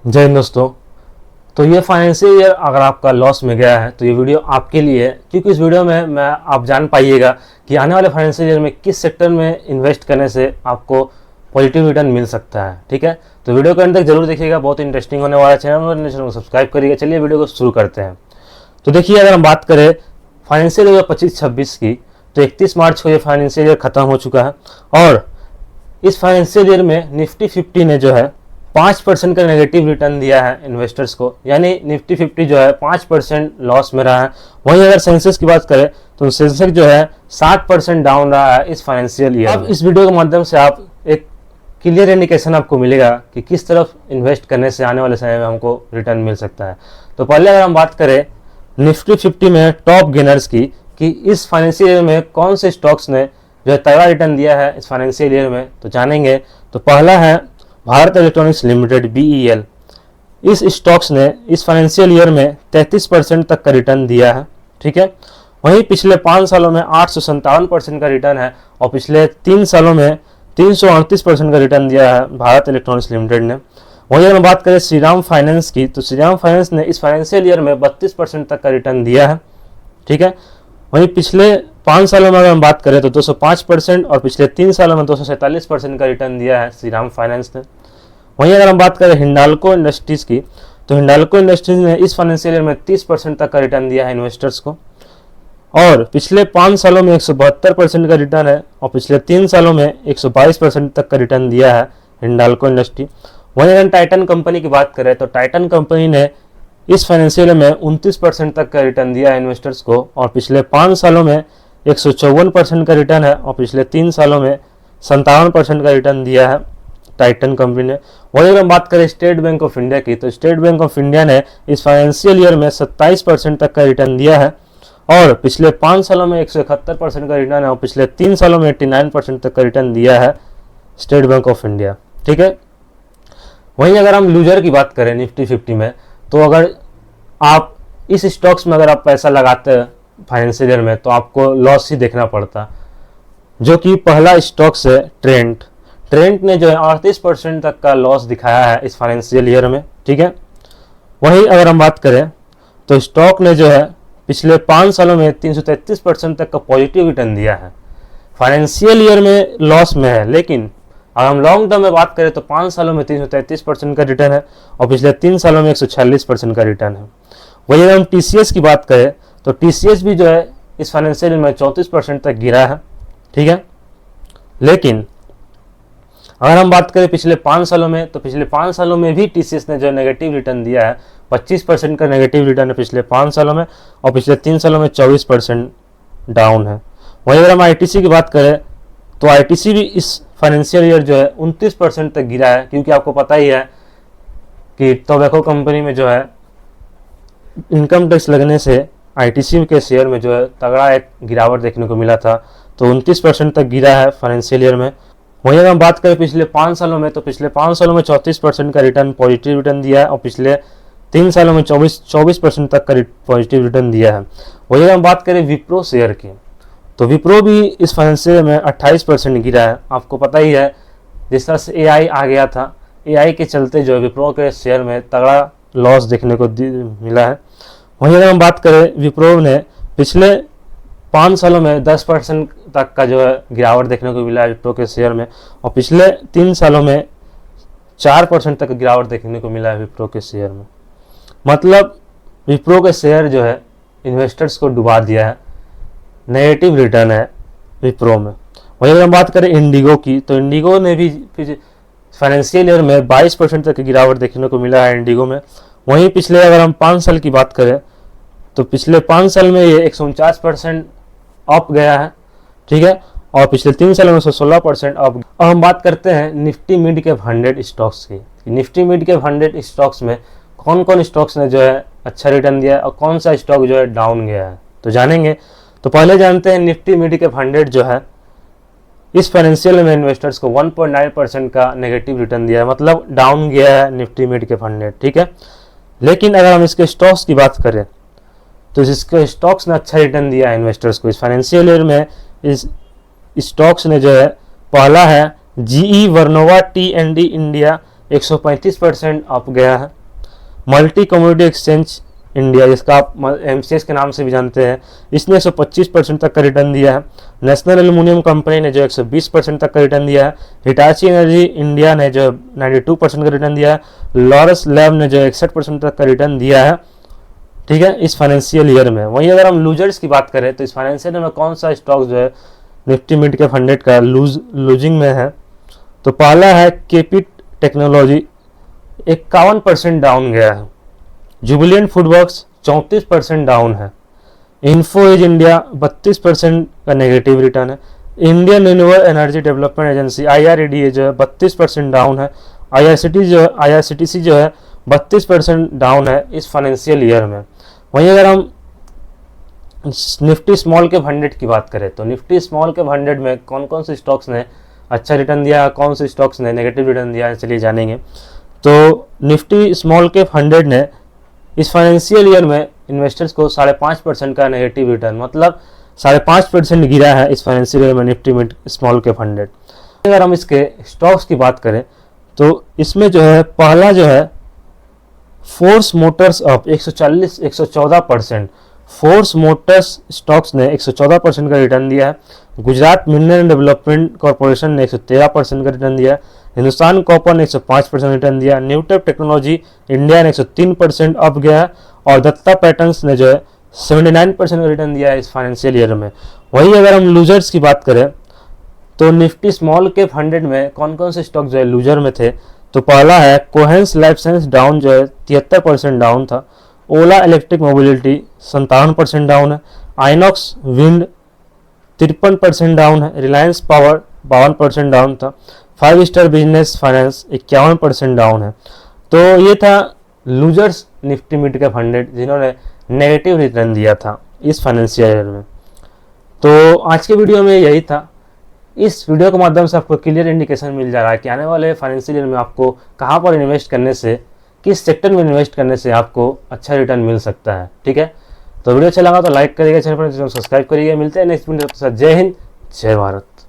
जय हिंद दोस्तों। तो ये फाइनेंशियल ईयर अगर आपका लॉस में गया है तो ये वीडियो आपके लिए है, क्योंकि इस वीडियो में आप जान पाइएगा कि आने वाले फाइनेंशियल ईयर में किस सेक्टर में इन्वेस्ट करने से आपको पॉजिटिव रिटर्न मिल सकता है। ठीक है, तो वीडियो को अंत तक जरूर देखिएगा, बहुत इंटरेस्टिंग होने वाला है। चैनल को सब्सक्राइब करिएगा। चलिए वीडियो को शुरू करते हैं। तो देखिए, अगर हम बात करें फाइनेंशियल ईयर 25-26 की, तो 31 मार्च को ये फाइनेंशियल ईयर खत्म हो चुका है और इस फाइनेंशियल ईयर में निफ्टी 50 ने जो है 5% का नेगेटिव रिटर्न दिया है इन्वेस्टर्स को, यानी निफ्टी 50 जो है 5% लॉस में रहा है। वहीं अगर सेंसेक्स की बात करें तो सेंसेक्स जो है 60% डाउन रहा है इस फाइनेंशियल ईयर। अब इस वीडियो के माध्यम से आप एक क्लियर इंडिकेशन आपको मिलेगा कि किस तरफ इन्वेस्ट करने से आने वाले समय में हमको रिटर्न मिल सकता है। तो पहले अगर हम बात करें निफ्टी 50 में टॉप गेनर्स की कि इस फाइनेंशियल ईयर में कौन से स्टॉक्स ने जो है तगड़ा रिटर्न दिया है इस फाइनेंशियल ईयर में, तो जानेंगे। तो पहला है भारत इलेक्ट्रॉनिक्स लिमिटेड BEL। इस स्टॉक्स ने इस फाइनेंशियल ईयर में 33% तक का रिटर्न दिया है। ठीक है, वहीं पिछले 5 सालों में 857% का रिटर्न है और पिछले 3 सालों में 338% का रिटर्न दिया है भारत इलेक्ट्रॉनिक्स लिमिटेड ने। वहीं अगर हम बात करें श्रीराम फाइनेंस की, तो श्रीराम फाइनेंस ने इस फाइनेंशियल ईयर में 32% तक का रिटर्न दिया है। ठीक है, वहीं पिछले 5 सालों में अगर हम बात करें तो 205% और पिछले 3 सालों में 247% का रिटर्न दिया है श्रीराम फाइनेंस ने। वहीं अगर हम बात करें हिंडाल्को इंडस्ट्रीज की, तो हिंडाल्को इंडस्ट्रीज ने इस फाइनेंशियल ईयर में 30% तक का रिटर्न दिया है इन्वेस्टर्स को और पिछले 5 सालों में 172% का रिटर्न है और पिछले 3 सालों में 122% तक का रिटर्न दिया है हिंडाल्को इंडस्ट्री। वहीं अगर टाइटन कंपनी की बात करें तो टाइटन कंपनी ने इस फाइनेंशियल में 29% तक का रिटर्न दिया है इन्वेस्टर्स को और पिछले 5 सालों में 154% का रिटर्न है और पिछले 3 सालों में 57% का रिटर्न दिया है टाइटन कंपनी ने। वहीं अगर हम बात करें स्टेट बैंक ऑफ इंडिया की, तो स्टेट बैंक ऑफ इंडिया ने इस फाइनेंशियल ईयर में 27% तक का रिटर्न दिया है और पिछले 5 सालों में 171% का रिटर्न है और पिछले 3 सालों में 89% तक का रिटर्न दिया है स्टेट बैंक ऑफ इंडिया। ठीक है, वहीं अगर हम लूजर की बात करें निफ्टी 50 में, तो अगर आप इस स्टॉक्स में अगर आप पैसा लगाते हैं फाइनेंशियल ईयर में तो आपको लॉस ही देखना पड़ता, जो कि पहला स्टॉक्स है ट्रेंट ने जो है 38% तक का लॉस दिखाया है इस फाइनेंशियल ईयर में। ठीक है, वहीं अगर हम बात करें तो स्टॉक ने जो है पिछले 5 सालों में 333% तक का पॉजिटिव रिटर्न दिया है। फाइनेंशियल ईयर में लॉस में है, लेकिन अगर हम लॉन्ग टर्म में बात करें तो 5 सालों में 333% का रिटर्न है और पिछले 3 सालों में 146% का रिटर्न है। वहीं अगर हम TCS की बात करें तो TCS भी जो है इस फाइनेंशियल में 34% तक गिरा है। ठीक है, लेकिन अगर हम बात करें पिछले 5 सालों में, तो पिछले 5 सालों में भी TCS ने जो नेगेटिव रिटर्न दिया है, 25% का नेगेटिव रिटर्न है पिछले 5 सालों में और पिछले 3 सालों में 24% डाउन है। वहीं अगर हम ITC की बात करें तो ITC भी इस फाइनेंशियल ईयर जो है 29% तक गिरा है, क्योंकि आपको पता ही है कि टोबैको कंपनी में जो है इनकम टैक्स लगने से ITC के शेयर में जो है तगड़ा एक गिरावट देखने को मिला था, तो 29% तक गिरा है फाइनेंशियल ईयर में। वहीं अगर हम बात करें पिछले 5 सालों में, तो पिछले 5 सालों में 34% का रिटर्न पॉजिटिव रिटर्न दिया है और पिछले 3 सालों में 24% तक का पॉजिटिव रिटर्न दिया है। वहीं अगर हम बात करें विप्रो शेयर की, तो विप्रो भी इस फाइनेंशियल में 28% गिरा है। आपको पता ही है जिस तरह से AI आ गया था, AI के चलते जो है विप्रो के शेयर में तगड़ा लॉस देखने को मिला है। वहीं अगर हम बात करें विप्रो ने पिछले 5 सालों में 10% तक का जो है गिरावट देखने को मिला है विप्रो के शेयर में और पिछले 3 सालों में 4% तक गिरावट देखने को मिला है विप्रो के शेयर में। मतलब विप्रो के शेयर जो है इन्वेस्टर्स को डुबा दिया है, नेगेटिव रिटर्न है विप्रो में। वहीं अगर हम बात करें इंडिगो की, तो इंडिगो ने भी फाइनेंशियल ईयर में 22% तक की गिरावट देखने को मिला है इंडिगो में। वहीं पिछले अगर हम 5 साल की बात करें तो पिछले 5 साल में ये 149% अप गया है। ठीक है, और पिछले 3 सालों में 16% अप। अब हम बात करते हैं निफ्टी मिड कैप 100 स्टॉक्स की। निफ्टी मिड कैप 100 स्टॉक्स में कौन कौन स्टॉक्स ने जो है अच्छा रिटर्न दिया है और कौन सा स्टॉक जो है डाउन गया है, तो जानेंगे। तो पहले जानते हैं निफ्टी मिड कैप 100 जो है इस फाइनेंशियल में इन्वेस्टर्स को 1.9% का नेगेटिव रिटर्न दिया है, मतलब डाउन गया है निफ्टी मिड कैप 100। ठीक है, लेकिन अगर हम इसके स्टॉक्स की बात करें तो इसके स्टॉक्स ने अच्छा रिटर्न दिया है इन्वेस्टर्स को इस फाइनेंशियल ईयर में। इस स्टॉक्स ने जो है पहला है GE Vernova T&D India 135% up गया है। मल्टी कमोडिटी एक्सचेंज इंडिया, जिसका आप MCX के नाम से भी जानते हैं, इसने 125% तक का रिटर्न दिया है। नेशनल एल्युमिनियम कंपनी ने जो 120% तक का रिटर्न दिया है। हिटाची एनर्जी इंडिया ने जो 92% का रिटर्न दिया है। लॉरस लैब ने जो 61% तक का रिटर्न दिया है, ठीक है, इस फाइनेंशियल ईयर में। वहीं अगर हम लूजर्स की बात करें तो इस फाइनेंशियल ईयर में कौन सा स्टॉक जो है निफ्टी मिड कैप 100 का लूजिंग में है, तो पहला है केपी टेक्नोलॉजी, 51% डाउन गया है। जुबिलियंट फूडवर्क्स 34% डाउन है। इन्फो एज इंडिया 32% का नेगेटिव रिटर्न है। Indian renewable energy development agency IREDA जो है 32% डाउन है। IRCTC जो है 32% डाउन है इस फाइनेंशियल ईयर में। वहीं अगर हम निफ्टी स्मॉल कैप 100 की बात करें तो निफ्टी स्मॉल कैप 100 में कौन कौन से स्टॉक्स ने अच्छा रिटर्न दिया, कौन से स्टॉक्स ने नेगेटिव रिटर्न दिया, चलिए जानेंगे। तो निफ्टी स्मॉल कैप 100 ने इस फाइनेंशियल ईयर में इन्वेस्टर्स को 5.5% का नेगेटिव रिटर्न, मतलब 5.5% गिरा है इस फाइनेंशियल ईयर में निफ्टी मिड स्मॉल कैप 100। अगर हम इसके स्टॉक्स की बात करें तो इसमें जो है पहला जो है force Motors up 114%। Force Motors stocks ने 114% का रिटर्न दिया है। गुजरात मिनरल डेवलपमेंट कॉर्पोरेशन ने 113% का रिटर्न दिया है। हिंदुस्तान कॉपर ने 105% रिटर्न दिया। न्यूटेक टेक्नोलॉजी इंडिया ने 103% अप गया है। और दत्ता पैटर्न्स ने जो है 79% का रिटर्न दिया है इस फाइनेंशियल ईयर में। वहीं अगर हम लूजर्स की बात करें तो निफ्टी स्मॉल कैप 100 में कौन कौन से स्टॉक जो है लूजर में थे, तो पहला है कोहेंस लाइफ साइंस, डाउन जो है 73% डाउन था। ओला इलेक्ट्रिक मोबिलिटी 57% डाउन है। आइनॉक्स विंड 53% डाउन है। रिलायंस पावर 52% डाउन था। 5 स्टार बिजनेस फाइनेंस 51% डाउन है। तो ये था लूजर्स निफ्टी मिड कैप 100 जिन्होंने नेगेटिव रिटर्न दिया था इस फाइनेंशियल ईयर में। तो आज के वीडियो में यही था। इस वीडियो के माध्यम से आपको क्लियर इंडिकेशन मिल जा रहा है कि आने वाले फाइनेंशियल ईयर में आपको कहाँ पर इन्वेस्ट करने से, किस सेक्टर में इन्वेस्ट करने से आपको अच्छा रिटर्न मिल सकता है। ठीक है, तो वीडियो अच्छा लगा तो लाइक करिएगा, चैनल पर सब्सक्राइब करिएगा। मिलते हैं नेक्स्ट वीडियो के साथ। जय हिंद, जय भारत।